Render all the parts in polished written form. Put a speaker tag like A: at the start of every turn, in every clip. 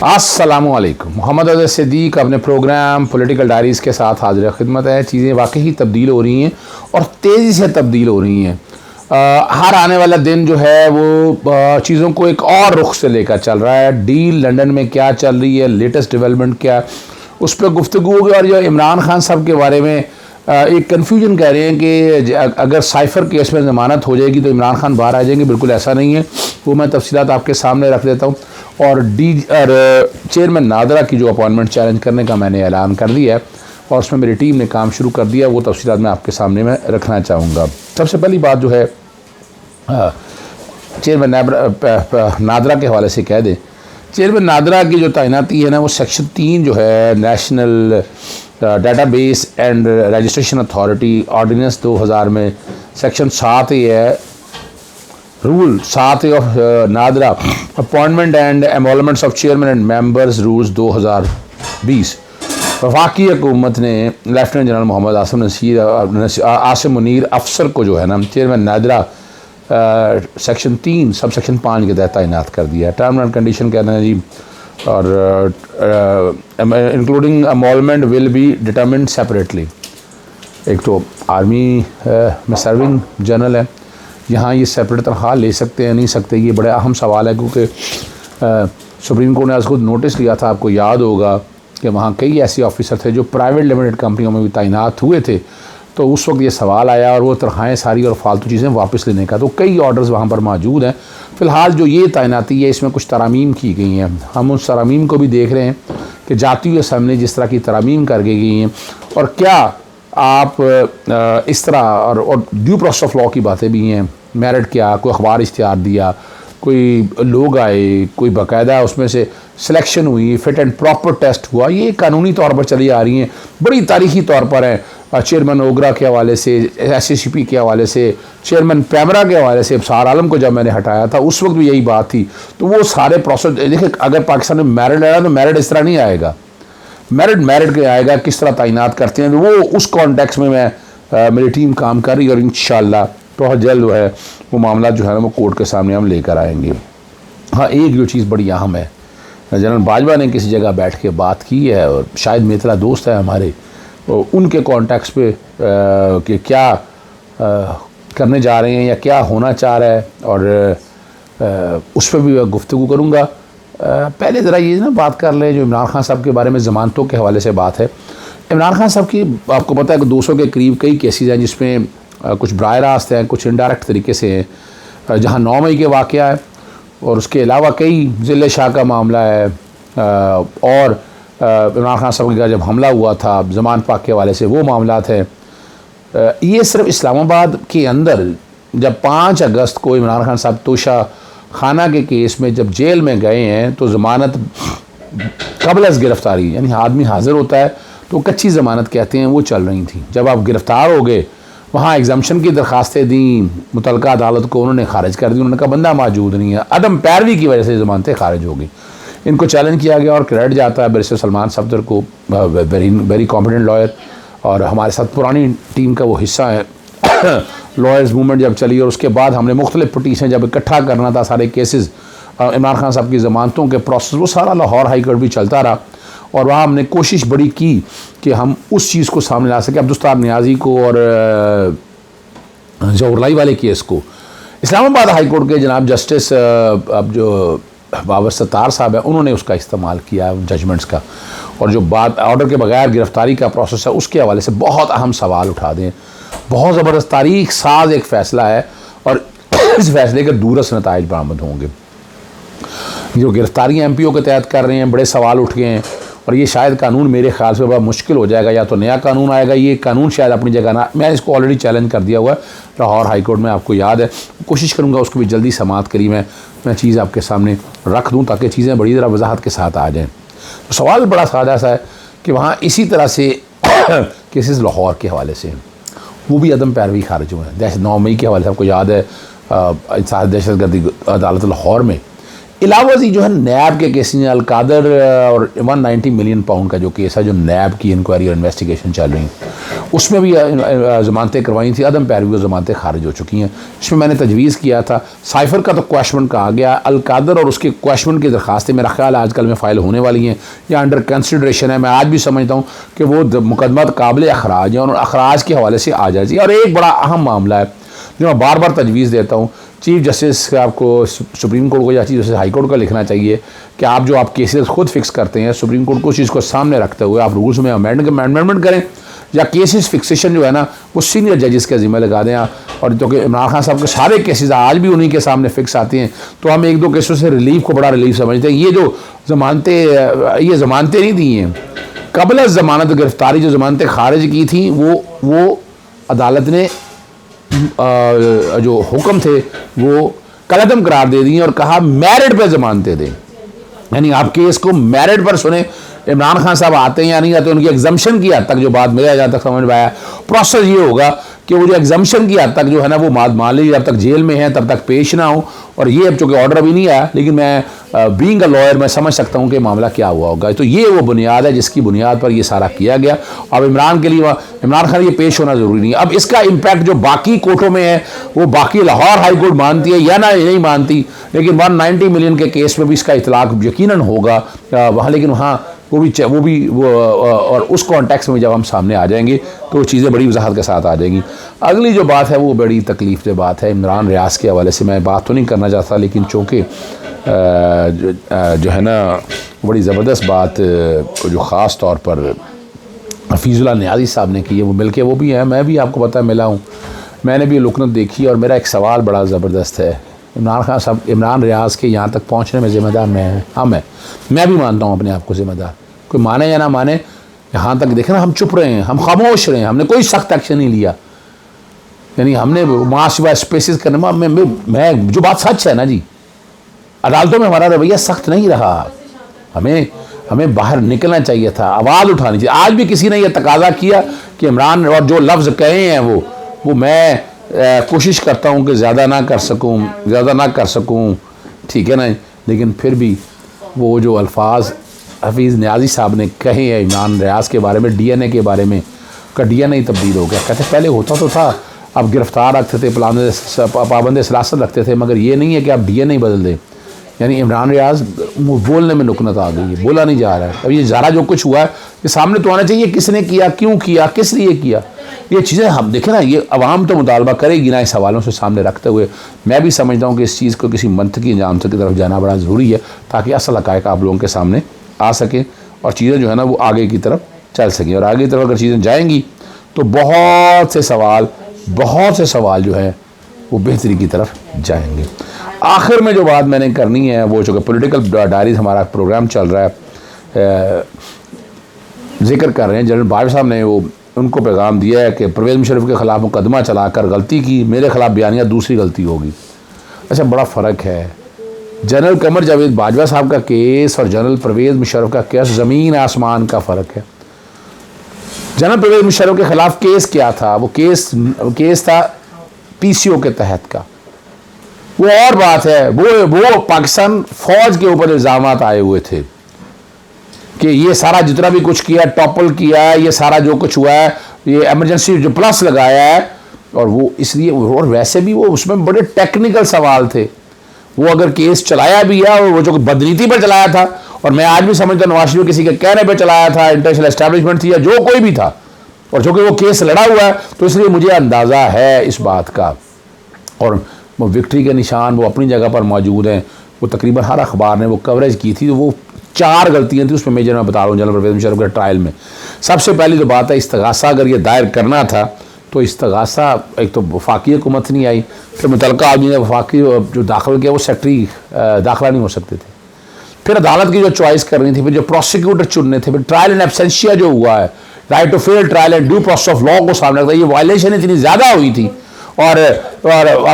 A: अस्सलामुअलैकुम। मोहम्मद अज़हर सिद्दीक़ अपने programme political diaries के साथ हाजिर खिदमत है। चीज़ें वाकई तब्दील हो रही हैं और तेज़ी से तब्दील हो रही हैं। हर आने वाला दिन जो है वो चीज़ों को एक और रुख से लेकर चल रहा है। डील लंदन में क्या चल रही है, लेटेस्ट डेवलपमेंट क्या, उस पर गुफ्तगू होगी। और जो इमरान खान साहब के बारे में एक कन्फ्यूजन कह रहे हैं कि अगर साइफ़र केस में ज़मानत हो जाएगी तो इमरान खान बाहर आ जाएंगे। बिल्कुल ऐसा नहीं है, वो मैं तफसीलात आपके सामने रख देता हूँ। और चेयरमैन नादरा की जो अपॉइंटमेंट चैलेंज करने का मैंने ऐलान कर दिया है और उसमें मेरी टीम ने काम शुरू कर दिया, वो तफसीलात मैं आपके सामने में रखना चाहूँगा। सबसे पहली बात जो है चेयरमैन नादरा के हवाले से कह दें। चेयरमैन नादरा की जो तैनाती है ना, वो सेक्शन 3 जो है national database and registration authority ordinance 2000 में सेक्शन 7 ही है, rule 7 of NADRA appointment and emoluments of chairman and members rules 2020। वफाकी हुकूमत ने लेफ्टिनेंट जनरल मोहम्मद आसिम मुनीर अफसर को जो है ना chairman NADRA section 3 sub section 5 के तहत तैनात कर दिया है। टर्म एंड कंडीशन कहते हैं जी, और including emolument will be determined separately. एक तो आर्मी में सर्विंग जनरल है, यहाँ ये सेपरेट तनख्वाह ले सकते हैं नहीं सकते, ये बड़ा अहम सवाल है। क्योंकि सुप्रीम कोर्ट ने आज खुद नोटिस लिया था, आपको याद होगा कि वहाँ कई ऐसे ऑफिसर थे जो प्राइवेट लिमिटेड कंपनियों में भी तैनात हुए थे। तो उस वक्त ये सवाल आया और वो तनख्वाहें सारी और फालतू चीज़ें वापस लेने का, तो कई ऑर्डर्स वहाँ पर मौजूद हैं। फ़िलहाल जो ये तैनाती है इसमें कुछ तरामीम की गई हैं, हम उस तरामीम को भी देख रहे हैं कि जाती हुई असम्बली जिस तरह की तरामीम कर गई हैं और क्या आप इस तरह और ड्यू प्रोसेस ऑफ लॉ की बातें भी हैं। मेरिट क्या, कोई अखबार इश्तिहार दिया, कोई लोग आए, कोई बाकायदा उसमें से सिलेक्शन हुई, फिट एंड प्रॉपर टेस्ट हुआ, ये कानूनी तौर पर चली आ रही हैं, बड़ी तारीखी तौर पर हैं। चेयरमैन ओगरा के हवाले से, SCCP के हवाले से, चेयरमैन पैमरा के हवाले से सार आलम को जब मैंने हटाया था उस वक्त भी यही बात थी। तो वो सारे प्रोसेस देखिए, अगर पाकिस्तान में मेरिट आया तो मेरिट इस तरह नहीं आएगा, मेरिट के आएगा किस तरह तैनात करते हैं। तो वो उस कॉन्टेक्स्ट में मैं मेरी टीम काम कर रही है और इंशाअल्लाह बहुत जल्द जो है वो मामला जो है ना वो कोर्ट के सामने हम लेकर आएंगे। हाँ, एक जो चीज़ बड़ी अहम है, जनरल बाजवा ने किसी जगह बैठ के बात की है और शायद मेरा दोस्त है हमारे, तो उनके कॉन्टेक्स्ट पे कि क्या करने जा रहे हैं या क्या होना चाह रहा है, और उस पर भी मैं गुफ्तगू करूँगा। पहले ज़रा ये ना बात कर लें जो इमरान खान साहब के बारे में ज़मानतों के हवाले से बात है। इमरान खान साहब की आपको पता है कि 200 के करीब कई केसेस हैं जिसमें कुछ बराह रास्त हैं, कुछ इनडायरेक्ट तरीके से हैं, जहाँ 9 मई के वाक़या है और उसके अलावा कई ज़िले शाह का मामला है, और इमरान खान साहब का जब हमला हुआ था ज़मान पाक के हवाले से वो मामला हैं। ये सिर्फ इस्लामाबाद के अंदर जब 5 अगस्त को इमरान खान साहब तोशा खाना के केस में जब जेल में गए हैं तो ज़मानत क़ब्ल अज़ गिरफ़्तारी, यानी आदमी हाज़िर होता है तो कच्ची ज़मानत कहते हैं, वो चल रही थी। जब आप गिरफ़्तार हो गए, वहाँ एग्जामिशन की दरख्वास्तें दी, मुतलका अदालत को उन्होंने खारिज कर दी। उन्होंने कहा बंदा मौजूद नहीं है, अदम पैरवी की वजह से ज़मानतें खारिज हो गई। इनको चैलेंज किया गया और क्रेडिट जाता है बैरिस्टर सलमान सफदर को, वेरी कॉम्पिटेंट लॉयर, और हमारे साथ पुरानी टीम का वो हिस्सा है। लॉयर्स मूवमेंट जब चली और उसके बाद हमने मुख्तलिफ पटिशन जब इकट्ठा करना था सारे केसेस इमरान खान साहब की ज़मानतों के प्रोसेस, वो सारा लाहौर हाई कोर्ट भी चलता रहा और वहाँ हमने कोशिश बड़ी की कि हम उस चीज़ को सामने ला सकें। अब्दुस्तार नियाज़ी को और जौहरलाई वाले केस को इस्लामाबाद हाई कोर्ट के जनाब जस्टिस अब जो बाबर सत्तार साहब है उन्होंने उसका इस्तेमाल किया जजमेंट्स का, और जो बात ऑर्डर के बगैर गिरफ़्तारी का प्रोसेस है उसके हवाले से बहुत अहम सवाल उठा दें। बहुत ज़बरदस्त तारीख साज एक फ़ैसला है और इस फैसले के दूरस नताइज बरामद होंगे। जो गिरफ़्तारियाँ MPO के तहत कर रहे हैं, बड़े सवाल उठ गए हैं और ये शायद कानून मेरे ख्याल से बड़ा मुश्किल हो जाएगा, या तो नया कानून आएगा, ये कानून शायद अपनी जगह ना, मैं इसको ऑलरेडी चैलेंज कर दिया हुआ है लाहौर हाई कोर्ट में, आपको याद है। कोशिश करूँगा उसको भी जल्दी समाअत करी मैं चीज़ आपके सामने रख दूँ ताकि चीज़ें बड़ी ज़रा वजाहत के साथ आ जाएँ। तो सवाल बड़ा सादा सा है कि वहाँ इसी तरह से केसेस लाहौर के हवाले से वो भी अदम पैरवी खारिज हुए हैं। 9 मई के हवाले से आपको याद है दहशतगर्दी अदालत लाहौर में अलावा जी जो है नैब के केसेस अलकादर और 190 मिलियन पाउंड का जो केस है, जो नैब की इंक्वायरी और इन्वेस्टिगेशन चल रही है, उसमें भी ज़मानतें करवाई थी, अदम पैरवी और ज़मानतें खारिज हो चुकी हैं। इसमें मैंने तजवीज़ किया था साइफ़र का तो क्वेश्चन कहा गया, अलकादर और उसके क्वेश्चन की दरखास्तें मेरा ख्याल आजकल में फ़ाइल होने वाली हैं या अंडर कंसिडरेशन है। मैं आज भी समझता हूँ कि वो मुकदमा काबिल अखराज है और अखराज के हवाले से आ जाए चाहिए। और एक बड़ा अहम मामला है जो मैं बार बार तजवीज़ देता हूँ, चीफ जस्टिस आपको सुप्रीम कोर्ट को या चीफ जस्टिस हाई कोर्ट को लिखना चाहिए कि आप जो आप केसेस खुद फिक्स करते हैं, सुप्रीम कोर्ट को उस चीज़ को सामने रखते हुए आप रूल्स में अमेंडमेंट करें या केसेस फिक्सेशन जो है ना वो सीनियर जजेस के ज़िम्मे लगा दें। और जो कि इमरान खान साहब के सारे केसेस आज भी उन्हीं के सामने फिक्स आते हैं, तो हम एक दो केसों से रिलीफ को बड़ा रिलीफ समझते हैं। ये जो ज़मानतें नहीं दी हैं, कबल ज़मानत गिरफ्तारी जो ज़मानतें खारिज की थी वो अदालत ने जो हुक्म थे वो कलअदम करार दे दिए और कहा मेरिट पर ज़मानतें दें, यानी आप केस को मेरिट पर सुने। इमरान खान साहब आते हैं या नहीं आते, उनकी एग्जम्पशन की हद तक जो बात मेरे जहाँ तक समझ में आया, प्रोसेस ये होगा कि वो जो एग्जम्पशन की हद तक जो है ना वो मान लीजिए जब तक जेल में है तब तक पेश ना हो। और ये अब चूँकि ऑर्डर अभी नहीं आया, लेकिन मैं बीइंग अ लॉयर मैं समझ सकता हूँ कि मामला क्या हुआ होगा। तो ये वो बुनियाद है जिसकी बुनियाद पर ये सारा किया गया। अब इमरान के लिए इमरान खान ये पेश होना ज़रूरी नहीं है। अब इसका इम्पैक्ट जो बाकी कोर्टों में है वो बाकी लाहौर हाई कोर्ट मानती है या ना नहीं मानती, लेकिन 190 मिलियन के केस में भी इसका इतलाक यकीनन होगा वहाँ। लेकिन वहाँ और उस कॉन्टेक्स्ट में जब हम सामने आ जाएंगे तो चीज़ें बड़ी वजाहत के साथ आ जाएंगी। अगली जो बात है वो बड़ी तकलीफ दे बात है इमरान रियाज के हवाले से। मैं बात तो नहीं करना चाहता, लेकिन चूँकि जो है ना बड़ी ज़बरदस्त बात जो ख़ास तौर पर हफीज़ुल्लाह नियाज़ी साहब ने की है, वो मिल के वो भी हैं, मैं भी आपको पता मिला हूँ, मैंने भी लुकनत देखी। और मेरा एक सवाल बड़ा ज़बरदस्त है, इमरान खान साहब इमरान रियाज के यहाँ तक पहुँचने में ज़िम्मेदार मैं भी मानता हूँ अपने आप को ज़िम्मेदार, कोई माने या ना माने। यहाँ तक देखें ना, हम चुप रहे हैं, हम खामोश रहे हैं, हमने कोई सख्त एक्शन नहीं लिया, यानी हमने मास व स्पेसिस करने में मैं जो बात सच है ना जी, अदालतों में हमारा रवैया सख्त नहीं रहा। हमें बाहर निकलना चाहिए था, आवाज़ उठानी चाहिए। आज भी किसी ने यह तकाजा किया कि इमरान और जो लफ्ज़ कहे हैं वो मैं कोशिश करता हूँ कि ज़्यादा ना कर सकूँ, ठीक है ना, लेकिन फिर भी वो जो अल्फाज हफीज़ नियाज़ी साहब ने कहे हैं इमरान रियाज के बारे में, DNA के बारे में, का DNA ही तब्दील हो गया। कहते पहले होता तो था, अब गिरफ्तार रखते थे, पाबंद सलासत रखते थे, मगर ये नहीं है कि आप DNA बदल दें। यानी इमरान रियाज बोलने में नुकनत आ गई है, बोला नहीं जा रहा है। अब ये ज़रा जो कुछ हुआ है ये सामने तो आना चाहिए, किसने किया, क्यों किया, किस लिए किया, ये चीज़ें हम देखें ना। ये अवाम तो मुतालबा करेगी ना इस हवालों से सामने रखते हुए। मैं भी समझता हूँ कि इस चीज़ को किसी मंतकी अंजाम की तरफ जाना बड़ा ज़रूरी है, ताकि असल हक़ाइक़ आप लोगों के सामने आ सकें और चीज़ें जो है ना वो आगे की तरफ चल सकें। और आगे की तरफ अगर चीज़ें जाएंगी तो बहुत से सवाल जो है वो बेहतरी की तरफ जाएंगे। आखिर में जो बात मैंने करनी है वो चूँकि पॉलिटिकल डायरीज हमारा प्रोग्राम चल रहा है, जिक्र कर रहे हैं जनरल बाजवा साहब ने उनको पैगाम दिया है कि परवेज़ मुशर्रफ के ख़िलाफ़ मुकदमा चलाकर गलती की, मेरे ख़िलाफ़ बयानिया दूसरी गलती होगी। अच्छा, बड़ा फ़र्क है जनरल कमर जावेद बाजवा साहब का केस और जनरल परवेज़ मुशर्रफ का केस ज़मीन आसमान का फ़र्क है। जनरल परवेज़ मुशर्रफ के ख़िलाफ़ केस क्या था, वो केस था PCO के तहत का, वो और बात है। वो पाकिस्तान फ़ौज के ऊपर इल्ज़ाम आए हुए थे कि ये सारा जितना भी कुछ किया, टॉपल किया है, ये सारा जो कुछ हुआ है, ये एमरजेंसी जो प्लस लगाया है, और वो इसलिए, और वैसे भी वो उसमें बड़े टेक्निकल सवाल थे। वो अगर केस चलाया भी है और वो जो बदनीति पर चलाया था, और मैं आज भी समझता नवाज शरीफ किसी के कहने पर चलाया था, इंटरनेशनल एस्टैब्लिशमेंट थी या जो कोई भी था, और जो कि वो केस लड़ा हुआ है, तो इसलिए मुझे अंदाज़ा है इस बात का। और वो विक्ट्री के निशान वो अपनी जगह पर मौजूद हैं, वो तकरीबन हर अखबार ने वो कवरेज की थी। तो वो 4 गलतियाँ थी उसमें मेजर मैं बता रहा हूँ जनरल परवेज़ मुशर्रफ के ट्रायल में। सबसे पहली तो बात है, इस्तगासा अगर ये दायर करना था तो इस्तगासा एक तो वफाकी हुकूमत नहीं आई, फिर मुतलका आदमी ने वफाकी जो दाखिल किया वो सेक्रेटरी दाखिला नहीं हो सकते थे, फिर अदालत की जो चॉइस करनी थी, फिर जो प्रोसिक्यूटर चुनने थे, फिर ट्रायल एंड एब्सेंशिया जो हुआ है, right to fair trial and due process of law को सामने रखा, ये वायलेशन इतनी ज़्यादा हुई थी। और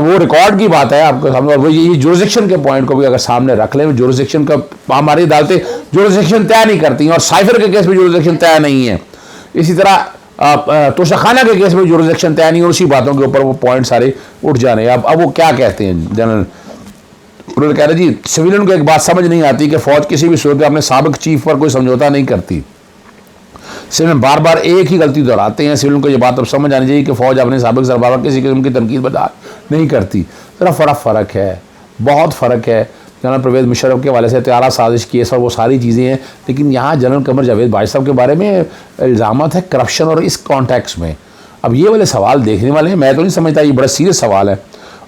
A: वो रिकॉर्ड की बात है आपके सामने, और वो ये जुरिसडिक्शन के पॉइंट को भी अगर सामने रख लें, जुरिसडिक्शन का हमारी अदालतें जुरिसडिक्शन तय नहीं करती हैं, और साइफर के केस में जुरिसडिक्शन तय नहीं है। इसी तरह तोशाखाना के केस में जुरिसडिक्शन तय नहीं, और उसी बातों के ऊपर वो पॉइंट सारे उठ जाने। अब वो क्या कहते हैं जनरल उन्होंने कह रहे जी सिविलियन को एक बात समझ नहीं आती कि फ़ौज किसी भी सूरत में अपने साबिक चीफ पर कोई समझौता नहीं करती। सिविलियन बार बार एक ही गलती दोहराते हैं। सिविलियन को ये बात अब समझ आनी चाहिए कि फ़ौज अपने साबिक सरबराह किसी किस्म की तनकीद बर्दाश्त नहीं करती। ज़रा फ़र्क है, बहुत फ़र्क है। जनरल परवेज़ मुशर्रफ के हवाले से तैयारा साजिश केस और वो सारी चीज़ें हैं, लेकिन यहाँ जनरल कमर जावेद बाजवा साहब के बारे में इल्ज़ामात है करप्शन और इस कॉन्टेक्स्ट में। अब ये वाले सवाल देखने वाले हैं, मैं तो नहीं समझता, ये बड़ा सीरियस सवाल है।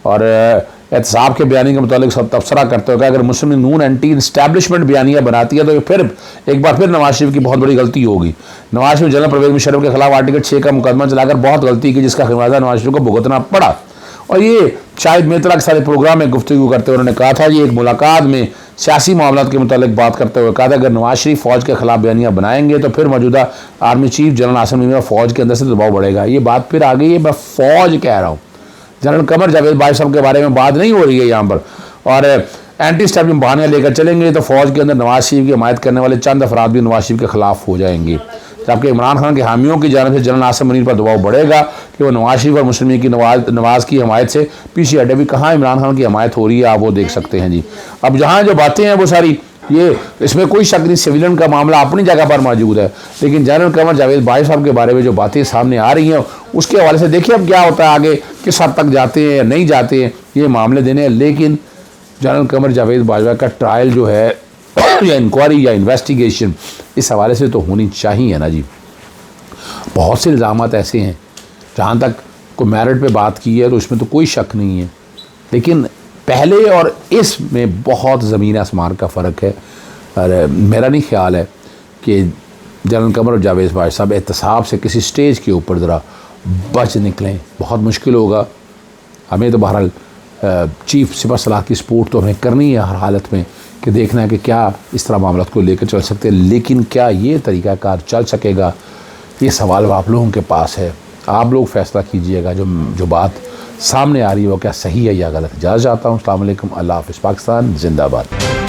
A: और एहतसाब के बयानी के मुतालिक सब तबसरा करते हो कि अगर मुस्लिम लीग नून एंटी इस्टेब्लिशमेंट बयानियाँ बनाती है तो फिर एक बार फिर नवाज शरीफ की बहुत बड़ी गलती होगी। नवाज शरीफ जनरल परवेज़ मुशर्रफ के खिलाफ आर्टिकल 6 का मुकदमा चलाकर बहुत गलती की, जिसका खिमाजा नवाज शरीफ को भुगतना पड़ा। और ये शाहिद मेहतरा के सारे प्रोग्राम में गुफ्तगू करते हुए उन्होंने कहा था, ये एक मुलाकात में सियासी मामलात के मुतालिक बात करते हुए कहा था, अगर नवाज शरीफ फ़ौज के खिलाफ बयानियाँ बनाएंगे तो फिर मौजूदा army chief general Asim Munir फ़ौज के अंदर से दबाव बढ़ेगा। ये बात फिर आ गई है, मैं फ़ौज कह रहा हूँ, जनरल कमर जावेद बाजवा साहब के बारे में बात नहीं हो रही है यहाँ पर। और एंटी इस्टेब्लिशमेंट बहाने लेकर चलेंगे तो फ़ौज के अंदर नवाज शरीफ की हमायत करने वाले चंद अफराद भी नवाज शरीफ के खिलाफ हो जाएंगे, जबकि इमरान खान के हामियों की जानिब से जनरल आसिम मुनीर पर दबाव बढ़ेगा कि वो नवाज शरीफ और मुस्लिम लीग की नवाज की हमायत से पीछे हटे। भी कहाँ इमरान खान की हमायत हो रही है, आप वो देख सकते हैं जी। अब जहाँ जो बातें हैं वो सारी, ये इसमें कोई शक नहीं, सिविलियन का मामला अपनी जगह पर मौजूद है, लेकिन जनरल कमर जावेद बाजवा साहब के बारे में जो बातें सामने आ रही हैं उसके हवाले से देखिए अब क्या होता है आगे, किस हद तक जाते हैं या नहीं जाते हैं ये मामले देने हैं। लेकिन जनरल कमर जावेद बाजवा का ट्रायल जो है या इंक्वायरी या इन्वेस्टिगेशन इस हवाले से तो होनी चाहिए ना जी। बहुत से इल्ज़ामात ऐसे हैं, जहाँ तक कोई मेरिट पे बात की है तो उसमें तो कोई शक नहीं है, लेकिन पहले और इसमें बहुत ज़मीन आसमान का फ़र्क है। और मेरा नहीं ख्याल है कि जनरल कमर जावेद बाजवा साहब एहतसाब से किसी स्टेज के ऊपर ज़रा बच निकलें, बहुत मुश्किल होगा। हमें तो बहरहाल चीफ सिपह सलाह की सपोर्ट तो हमें करनी है हर हालत में, कि देखना है कि क्या इस तरह मामलों को लेकर चल सकते हैं, लेकिन क्या ये तरीक़ाकार चल सकेगा, ये सवाल आप लोगों के पास है। आप लोग फ़ैसला कीजिएगा जो बात सामने आ रही है वो क्या सही है या गलत। इजाज़त चाहता हूँ। अस्सलाम वालेकुम, अल्लाह हाफ़िज़, पाकिस्तान जिंदाबाद।